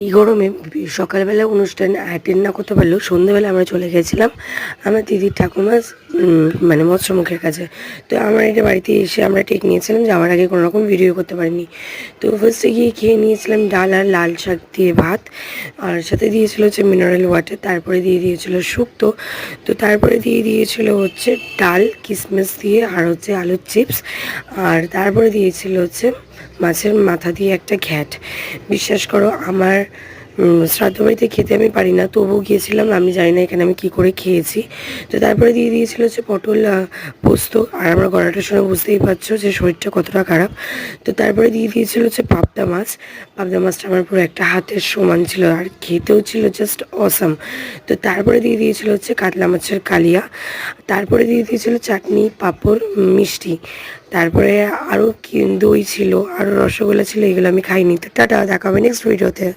এই গরমে সকালবেলা অনুষ্ঠান অ্যাটেন্ড না করতে পারলেও সন্ধ্যেবেলা আমরা চলে গেছিলাম আমার দিদির ঠাকুমার মানে মৎস্যমুখের কাছে। তো আমার এটা বাড়িতে এসে আমরা টেক নিয়েছিলাম, যাওয়ার আগে কোনো রকম ভিডিও করতে পারিনি। তো ফার্স্টে গিয়ে খেয়ে নিয়েছিলাম ডাল আর লাল শাক দিয়ে ভাত, আর সাথে দিয়েছিল হচ্ছে মিনারেল ওয়াটার, তারপরে দিয়ে দিয়েছিল শুক্তো, তো তারপরে দিয়ে দিয়েছিল হচ্ছে ডাল কিশমিশ দিয়ে আর হচ্ছে আলুর চিপস, আর তারপরে দিয়েছিল হচ্ছে মাছের মাথা দিয়ে একটা ঘ্যাট। বিশ্বাস করো আমার শ্রাদ্ধ বাড়িতে খেতে আমি পারি না, তবুও গিয়েছিলাম, আমি জানি না এখানে আমি কী করে খেয়েছি। তো তারপরে দিয়ে দিয়েছিল হচ্ছে পটল পোস্ত, আর আমার গলাটা শুনে বুঝতেই পারছো যে শরীরটা কতটা খারাপ। তো তারপরে দিয়ে দিয়েছিল হচ্ছে পাবদা মাছ। পাবদা মাছটা আমার পুরো একটা হাতের সমান ছিল, আর খেতেও ছিল জাস্ট অসাম। তো তারপরে দিয়ে দিয়েছিল হচ্ছে কাতলা মাছের কালিয়া, তারপরে দিয়ে দিয়েছিল চাটনি পাঁপড় মিষ্টি, তারপরে আরও কি দই ছিল, আরও রসগোল্লা ছিল, এগুলো আমি খাইনি। তো টাটা, দেখা হবে নেক্সট ভিডিওতে।